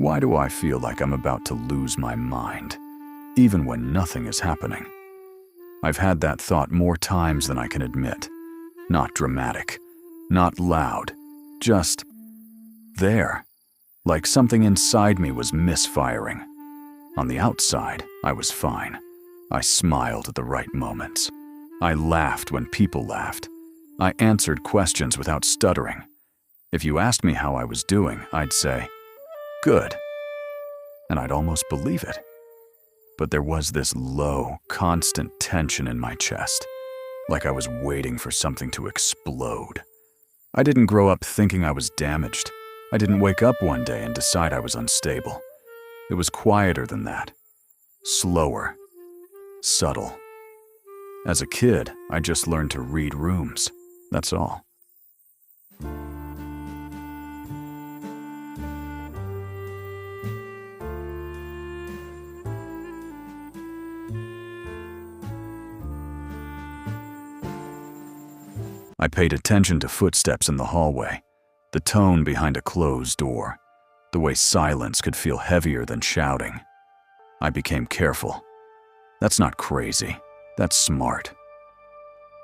Why do I feel like I'm about to lose my mind, even when nothing is happening? I've had that thought more times than I can admit. Not dramatic, not loud, just there, like something inside me was misfiring. On the outside, I was fine. I smiled at the right moments. I laughed when people laughed. I answered questions without stuttering. If you asked me how I was doing, I'd say, "Good." And I'd almost believe it. But there was this low, constant tension in my chest, like I was waiting for something to explode. I didn't grow up thinking I was damaged. I didn't wake up one day and decide I was unstable. It was quieter than that. Slower. Subtle. As a kid, I just learned to read rooms. That's all. I paid attention to footsteps in the hallway, the tone behind a closed door, the way silence could feel heavier than shouting. I became careful. That's not crazy. That's smart.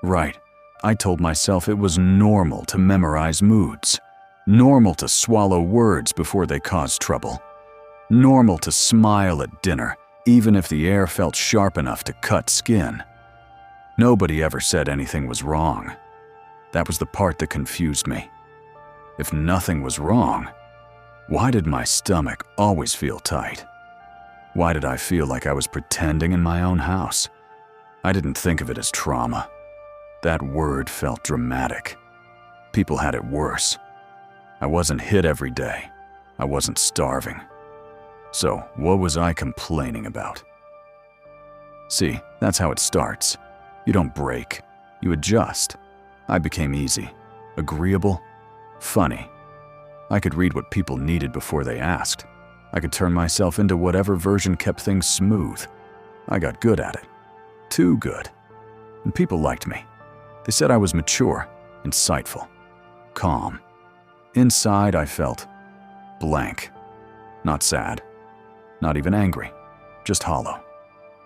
Right, I told myself it was normal to memorize moods, normal to swallow words before they caused trouble, normal to smile at dinner, even if the air felt sharp enough to cut skin. Nobody ever said anything was wrong. That was the part that confused me. If nothing was wrong, why did my stomach always feel tight? Why did I feel like I was pretending in my own house? I didn't think of it as trauma. That word felt dramatic. People had it worse. I wasn't hit every day. I wasn't starving. So what was I complaining about? See, that's how it starts. You don't break. You adjust. I became easy, agreeable, funny. I could read what people needed before they asked. I could turn myself into whatever version kept things smooth. I got good at it. Too good. And people liked me. They said I was mature, insightful, calm. Inside, I felt blank. Not sad. Not even angry. Just hollow.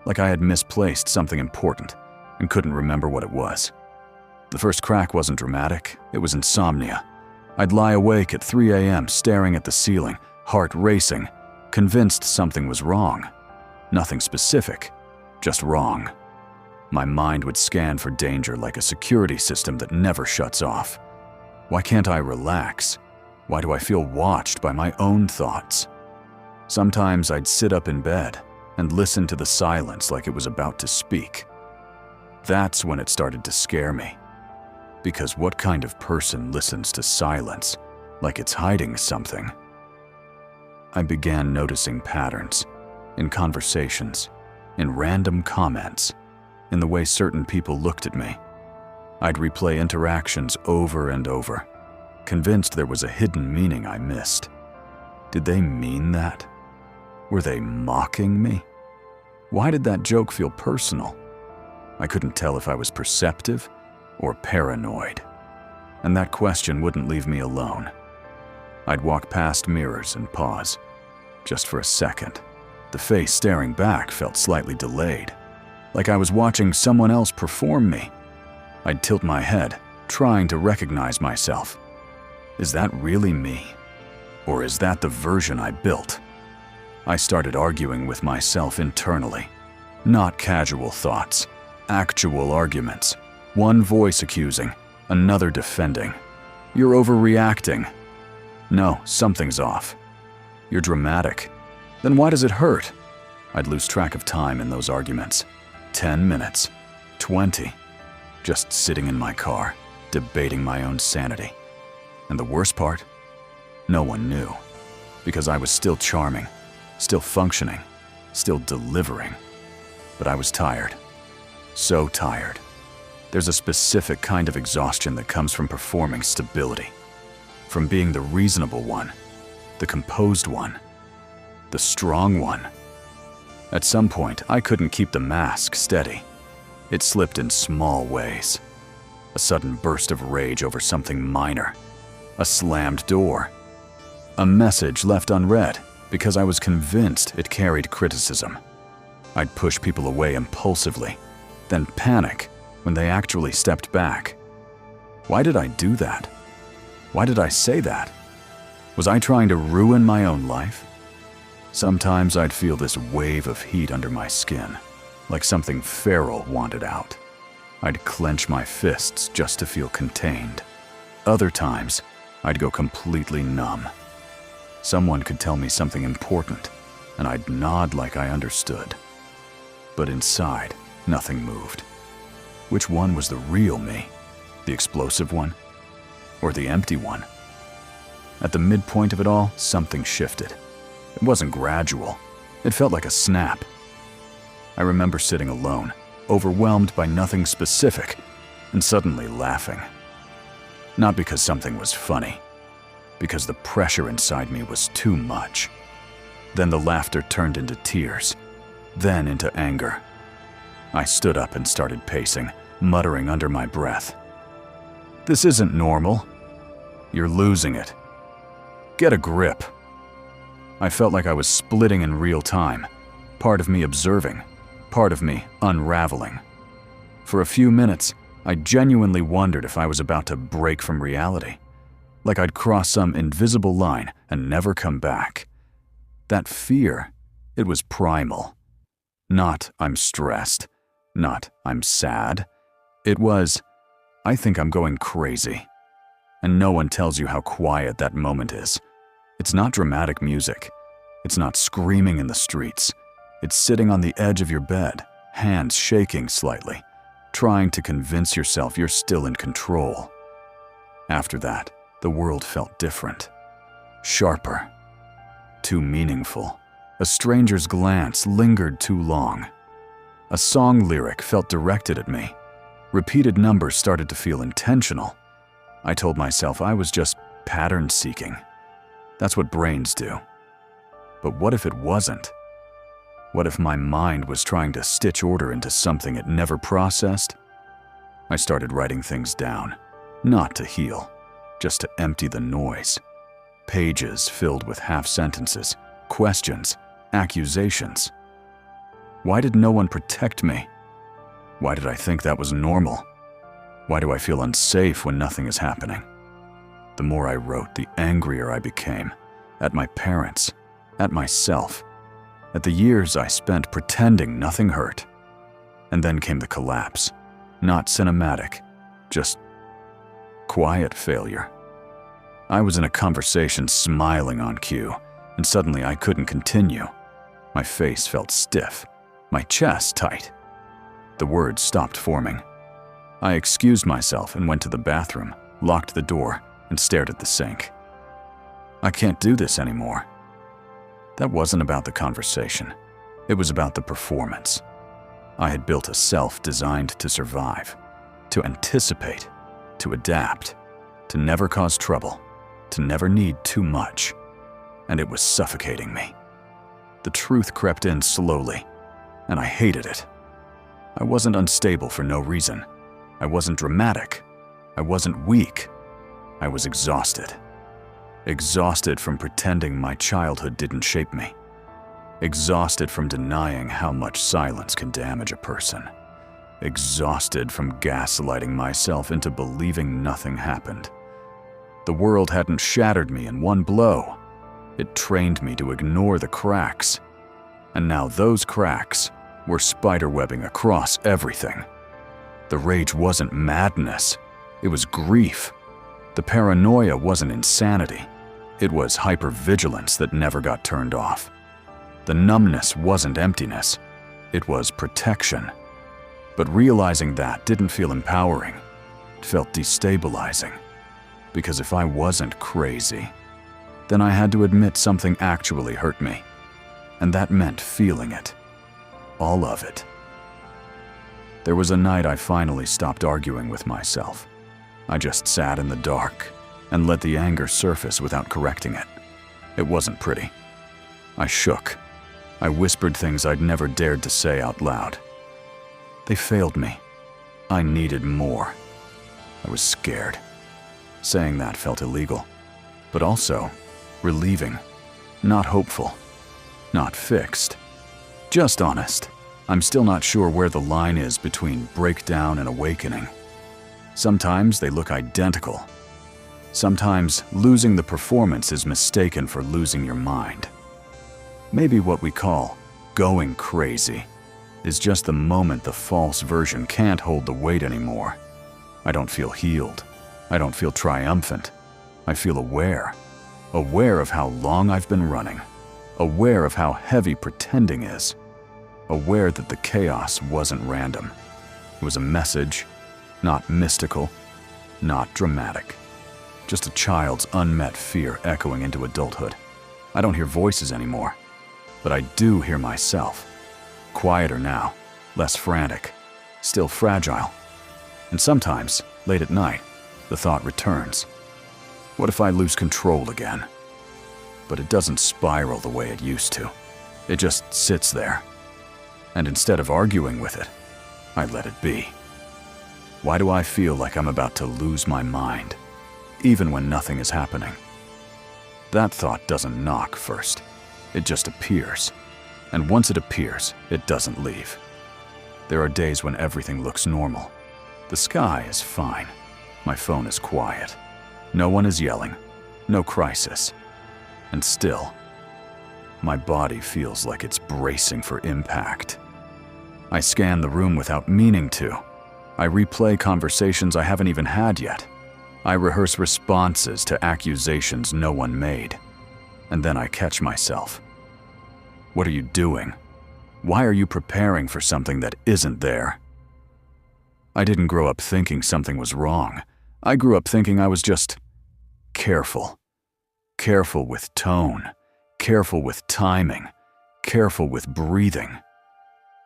Like I had misplaced something important and couldn't remember what it was. The first crack wasn't dramatic, it was insomnia. I'd lie awake at 3 a.m. staring at the ceiling, heart racing, convinced something was wrong. Nothing specific, just wrong. My mind would scan for danger like a security system that never shuts off. Why can't I relax? Why do I feel watched by my own thoughts? Sometimes I'd sit up in bed and listen to the silence like it was about to speak. That's when it started to scare me. Because what kind of person listens to silence like it's hiding something? I began noticing patterns in conversations, in random comments, in the way certain people looked at me. I'd replay interactions over and over, convinced there was a hidden meaning I missed. Did they mean that? Were they mocking me? Why did that joke feel personal? I couldn't tell if I was perceptive or paranoid. And that question wouldn't leave me alone. I'd walk past mirrors and pause, just for a second. The face staring back felt slightly delayed, like I was watching someone else perform me. I'd tilt my head, trying to recognize myself. Is that really me? Or is that the version I built? I started arguing with myself internally. Not casual thoughts, actual arguments. One voice accusing, another defending. You're overreacting. No, something's off. You're dramatic. Then why does it hurt? I'd lose track of time in those arguments. 10 minutes, 20. Just sitting in my car, debating my own sanity. And the worst part? No one knew. Because I was still charming, still functioning, still delivering. But I was tired. So tired. There's a specific kind of exhaustion that comes from performing stability, from being the reasonable one, the composed one, the strong one. At some point, I couldn't keep the mask steady. It slipped in small ways. A sudden burst of rage over something minor, a slammed door, a message left unread, because I was convinced it carried criticism. I'd push people away impulsively, then panic when they actually stepped back. Why did I do that? Why did I say that? Was I trying to ruin my own life? Sometimes I'd feel this wave of heat under my skin, like something feral wanted out. I'd clench my fists just to feel contained. Other times, I'd go completely numb. Someone could tell me something important, and I'd nod like I understood. But inside, nothing moved. Which one was the real me? The explosive one? Or the empty one? At the midpoint of it all, something shifted. It wasn't gradual. It felt like a snap. I remember sitting alone, overwhelmed by nothing specific, and suddenly laughing. Not because something was funny, because the pressure inside me was too much. Then the laughter turned into tears, then into anger. I stood up and started pacing, muttering under my breath. "This isn't normal. You're losing it. Get a grip." I felt like I was splitting in real time, part of me observing, part of me unraveling. For a few minutes, I genuinely wondered if I was about to break from reality, like I'd cross some invisible line and never come back. That fear, it was primal. Not "I'm stressed," not "I'm sad." It was, "I think I'm going crazy." And no one tells you how quiet that moment is. It's not dramatic music. It's not screaming in the streets. It's sitting on the edge of your bed, hands shaking slightly, trying to convince yourself you're still in control. After that, the world felt different. Sharper. Too meaningful. A stranger's glance lingered too long. A song lyric felt directed at me. Repeated numbers started to feel intentional. I told myself I was just pattern seeking. That's what brains do. But what if it wasn't? What if my mind was trying to stitch order into something it never processed? I started writing things down, not to heal, just to empty the noise. Pages filled with half sentences, questions, accusations. Why did no one protect me? Why did I think that was normal? Why do I feel unsafe when nothing is happening? The more I wrote, the angrier I became. At my parents, at myself, at the years I spent pretending nothing hurt. And then came the collapse. Not cinematic, just quiet failure. I was in a conversation smiling on cue, and suddenly I couldn't continue. My face felt stiff, my chest tight. The words stopped forming. I excused myself and went to the bathroom, locked the door, and stared at the sink. I can't do this anymore. That wasn't about the conversation. It was about the performance. I had built a self designed to survive, to anticipate, to adapt, to never cause trouble, to never need too much. And it was suffocating me. The truth crept in slowly, and I hated it. I wasn't unstable for no reason. I wasn't dramatic. I wasn't weak. I was exhausted. Exhausted from pretending my childhood didn't shape me. Exhausted from denying how much silence can damage a person. Exhausted from gaslighting myself into believing nothing happened. The world hadn't shattered me in one blow. It trained me to ignore the cracks. And now those cracks were spiderwebbing across everything. The rage wasn't madness. It was grief. The paranoia wasn't insanity. It was hypervigilance that never got turned off. The numbness wasn't emptiness. It was protection. But realizing that didn't feel empowering. It felt destabilizing. Because if I wasn't crazy, then I had to admit something actually hurt me. And that meant feeling it. All of it. There was a night I finally stopped arguing with myself. I just sat in the dark and let the anger surface without correcting it. It wasn't pretty. I shook. I whispered things I'd never dared to say out loud. They failed me. I needed more. I was scared. Saying that felt illegal, but also relieving, not hopeful. Not fixed. Just honest. I'm still not sure where the line is between breakdown and awakening. Sometimes they look identical. Sometimes losing the performance is mistaken for losing your mind. Maybe what we call going crazy is just the moment the false version can't hold the weight anymore. I don't feel healed. I don't feel triumphant. I feel aware. Aware of how long I've been running. Aware of how heavy pretending is. Aware that the chaos wasn't random. It was a message, not mystical, not dramatic. Just a child's unmet fear echoing into adulthood. I don't hear voices anymore, but I do hear myself. Quieter now, less frantic, still fragile. And sometimes, late at night, the thought returns. What if I lose control again? But it doesn't spiral the way it used to. It just sits there. And instead of arguing with it, I let it be. Why do I feel like I'm about to lose my mind, even when nothing is happening? That thought doesn't knock first. It just appears. And once it appears, it doesn't leave. There are days when everything looks normal. The sky is fine. My phone is quiet. No one is yelling. No crisis. And still, my body feels like it's bracing for impact. I scan the room without meaning to. I replay conversations I haven't even had yet. I rehearse responses to accusations no one made. And then I catch myself. What are you doing? Why are you preparing for something that isn't there? I didn't grow up thinking something was wrong. I grew up thinking I was just careful. Careful with tone. Careful with timing. Careful with breathing.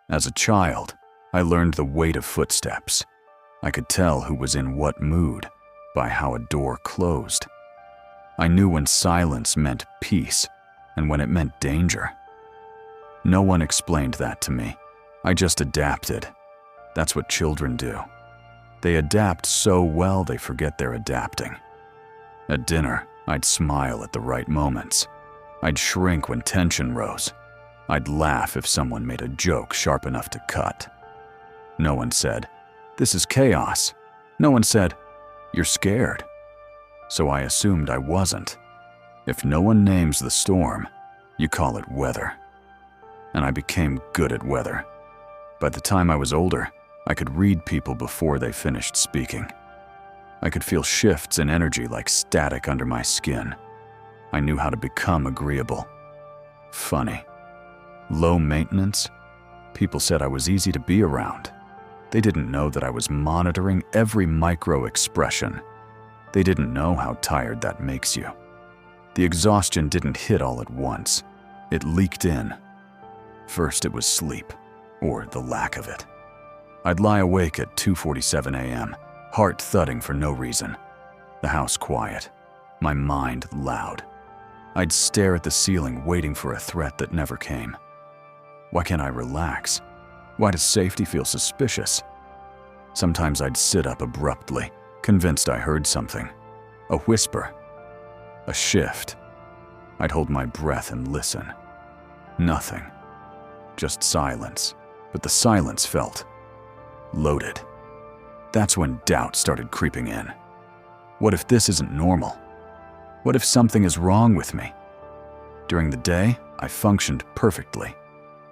As a child, I learned the weight of footsteps. I could tell who was in what mood by how a door closed. I knew when silence meant peace and when it meant danger. No one explained that to me. I just adapted. That's what children do. They adapt so well they forget they're adapting. At dinner, I'd smile at the right moments. I'd shrink when tension rose. I'd laugh if someone made a joke sharp enough to cut. No one said, "This is chaos." No one said, "You're scared." So I assumed I wasn't. If no one names the storm, you call it weather. And I became good at weather. By the time I was older, I could read people before they finished speaking. I could feel shifts in energy like static under my skin. I knew how to become agreeable. Funny. Low maintenance? People said I was easy to be around. They didn't know that I was monitoring every micro-expression. They didn't know how tired that makes you. The exhaustion didn't hit all at once. It leaked in. First it was sleep, or the lack of it. I'd lie awake at 2:47 a.m., heart thudding for no reason. The house quiet, my mind loud. I'd stare at the ceiling waiting for a threat that never came. Why can't I relax? Why does safety feel suspicious? Sometimes I'd sit up abruptly, convinced I heard something. A whisper. A shift. I'd hold my breath and listen. Nothing. Just silence. But the silence felt loaded. That's when doubt started creeping in. What if this isn't normal? What if something is wrong with me? During the day, I functioned perfectly.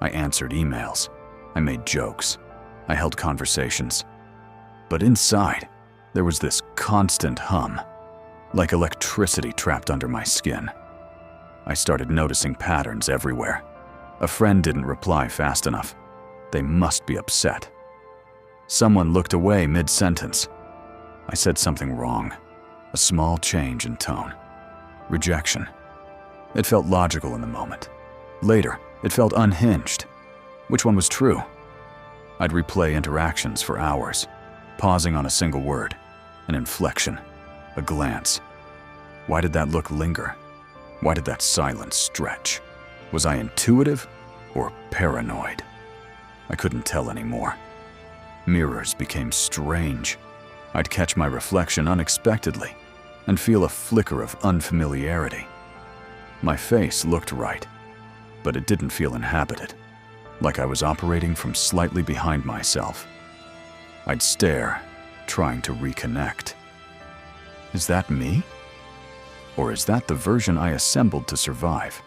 I answered emails. I made jokes. I held conversations. But inside, there was this constant hum, like electricity trapped under my skin. I started noticing patterns everywhere. A friend didn't reply fast enough. They must be upset. Someone looked away mid-sentence. I said something wrong. A small change in tone. Rejection. It felt logical in the moment. Later, it felt unhinged. Which one was true? I'd replay interactions for hours, pausing on a single word, an inflection, a glance. Why did that look linger? Why did that silence stretch? Was I intuitive or paranoid? I couldn't tell anymore. Mirrors became strange. I'd catch my reflection unexpectedly and feel a flicker of unfamiliarity. My face looked right. but it didn't feel inhabited, like I was operating from slightly behind myself. I'd stare, trying to reconnect. Is that me? Or is that the version I assembled to survive?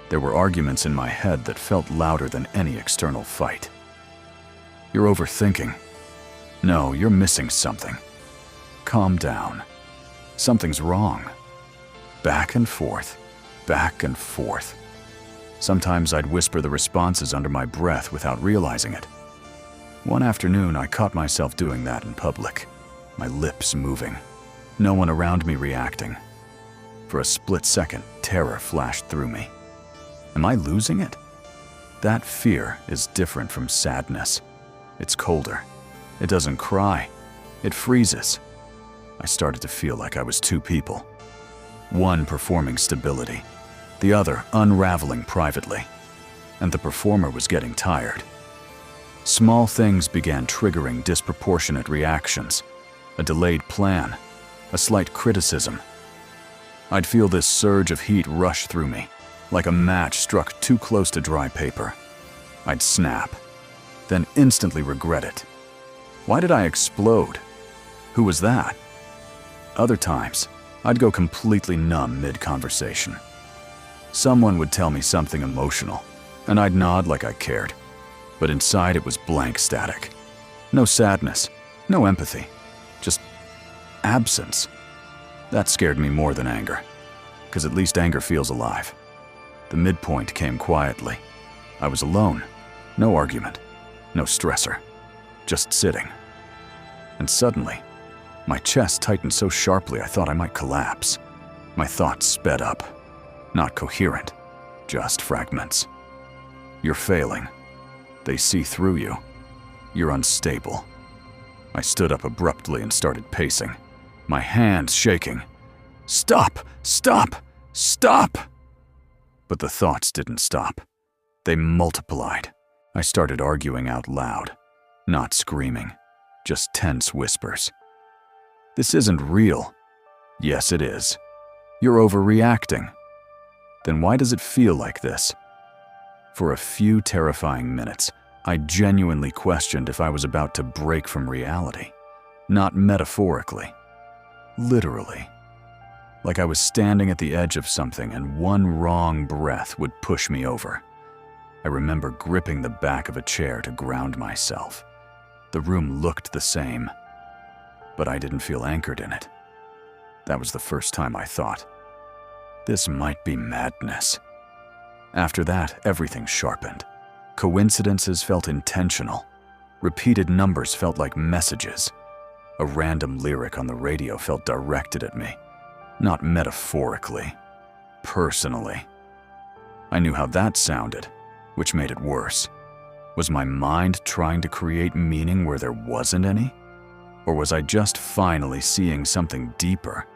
There were arguments in my head that felt louder than any external fight. You're overthinking. No, you're missing something. Calm down. Something's wrong. Back and forth, back and forth. Sometimes I'd whisper the responses under my breath without realizing it. One afternoon, I caught myself doing that in public, my lips moving, no one around me reacting. For a split second, terror flashed through me. Am I losing it? That fear is different from sadness. It's colder. It doesn't cry. It freezes. I started to feel like I was two people. One performing stability, the other unraveling privately. And the performer was getting tired. Small things began triggering disproportionate reactions. A delayed plan, a slight criticism. I'd feel this surge of heat rush through me, like a match struck too close to dry paper. I'd snap, then instantly regret it. Why did I explode? Who was that? Other times, I'd go completely numb mid-conversation. Someone would tell me something emotional, and I'd nod like I cared. But inside it was blank static. No sadness, no empathy, just absence. That scared me more than anger, because at least anger feels alive. The midpoint came quietly. I was alone, no argument, no stressor, just sitting. And suddenly, my chest tightened so sharply I thought I might collapse. My thoughts sped up, not coherent, just fragments. You're failing. They see through you. You're unstable. I stood up abruptly and started pacing, my hands shaking. Stop! Stop! Stop! But the thoughts didn't stop. They multiplied. I started arguing out loud, not screaming, just tense whispers. This isn't real. Yes, it is. You're overreacting. Then why does it feel like this? For a few terrifying minutes, I genuinely questioned if I was about to break from reality. Not metaphorically. Literally. Like I was standing at the edge of something and one wrong breath would push me over. I remember gripping the back of a chair to ground myself. The room looked the same, but I didn't feel anchored in it. That was the first time I thought, this might be madness. After that, everything sharpened. Coincidences felt intentional. Repeated numbers felt like messages. A random lyric on the radio felt directed at me. Not metaphorically, personally. I knew how that sounded, which made it worse. Was my mind trying to create meaning where there wasn't any? Or was I just finally seeing something deeper?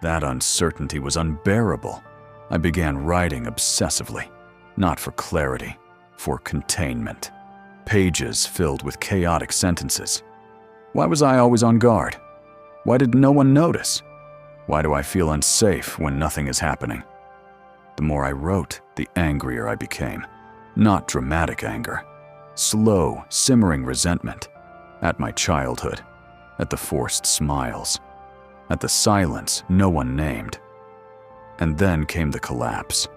That uncertainty was unbearable. I began writing obsessively, not for clarity, for containment. Pages filled with chaotic sentences. Why was I always on guard? Why did no one notice? Why do I feel unsafe when nothing is happening? The more I wrote, the angrier I became. Not dramatic anger. Slow, simmering resentment. At my childhood. At the forced smiles. At the silence no one named. And then came the collapse.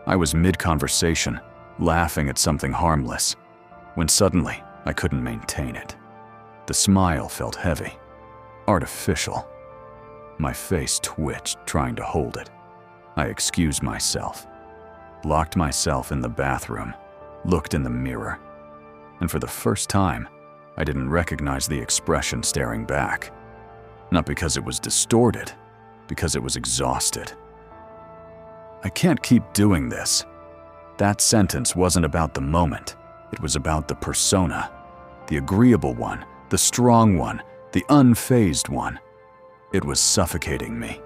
I was mid-conversation, laughing at something harmless, when suddenly I couldn't maintain it. The smile felt heavy. Artificial. My face twitched, trying to hold it. I excused myself, locked myself in the bathroom, looked in the mirror, and for the first time, I didn't recognize the expression staring back. Not because it was distorted, because it was exhausted. I can't keep doing this. That sentence wasn't about the moment. It was about the persona, the agreeable one, the strong one, the unfazed one. It was suffocating me.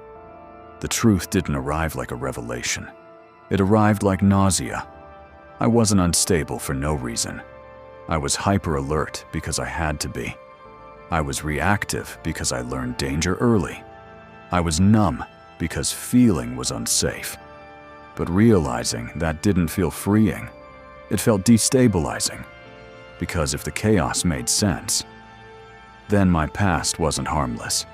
The truth didn't arrive like a revelation. It arrived like nausea. I wasn't unstable for no reason. I was hyper-alert because I had to be. I was reactive because I learned danger early. I was numb because feeling was unsafe. But realizing that didn't feel freeing. It felt destabilizing. Because if the chaos made sense, then my past wasn't harmless.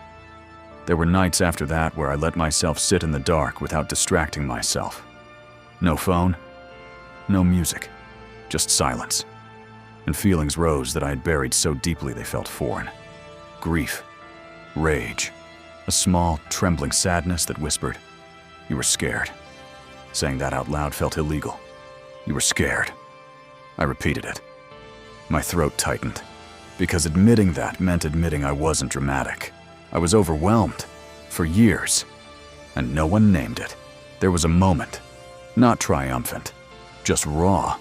There were nights after that where I let myself sit in the dark without distracting myself. No phone, no music, just silence. And feelings rose that I had buried so deeply they felt foreign. Grief, rage, a small, trembling sadness that whispered, "You were scared." Saying that out loud felt illegal. "You were scared." I repeated it. My throat tightened, because admitting that meant admitting I wasn't dramatic. I was overwhelmed, for years, and no one named it. There was a moment, not triumphant, just raw,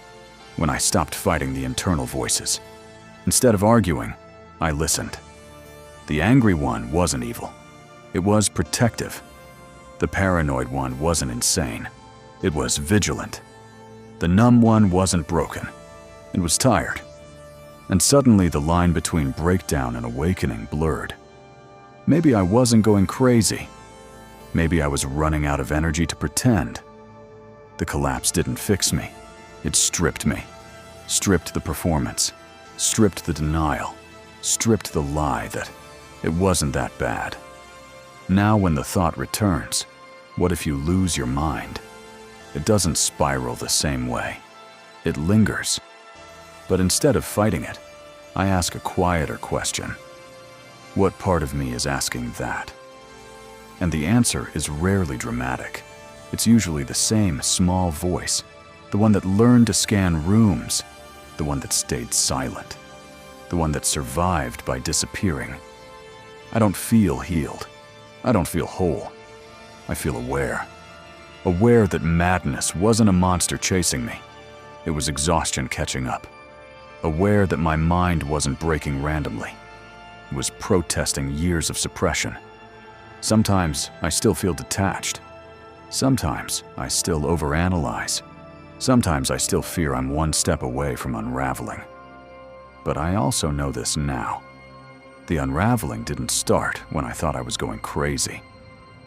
when I stopped fighting the internal voices. Instead of arguing, I listened. The angry one wasn't evil. It was protective. The paranoid one wasn't insane. It was vigilant. The numb one wasn't broken. It was tired. And suddenly the line between breakdown and awakening blurred. Maybe I wasn't going crazy. Maybe I was running out of energy to pretend. The collapse didn't fix me. It stripped me. Stripped the performance. Stripped the denial. Stripped the lie that it wasn't that bad. Now when the thought returns, what if you lose your mind? It doesn't spiral the same way. It lingers. But instead of fighting it, I ask a quieter question. What part of me is asking that? And the answer is rarely dramatic. It's usually the same small voice, the one that learned to scan rooms, the one that stayed silent, the one that survived by disappearing. I don't feel healed. I don't feel whole. I feel aware. Aware that madness wasn't a monster chasing me. It was exhaustion catching up. Aware that my mind wasn't breaking randomly. It was protesting years of suppression. Sometimes I still feel detached. Sometimes I still overanalyze. Sometimes I still fear I'm one step away from unraveling. But I also know this now. The unraveling didn't start when I thought I was going crazy.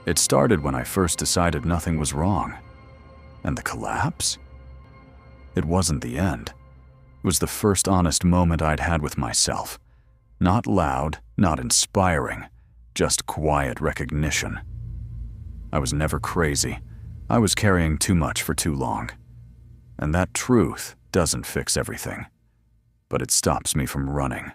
It started when I first decided nothing was wrong. And the collapse? It wasn't the end. It was the first honest moment I'd had with myself. Not loud, not inspiring, just quiet recognition. I was never crazy. I was carrying too much for too long. And that truth doesn't fix everything, but it stops me from running.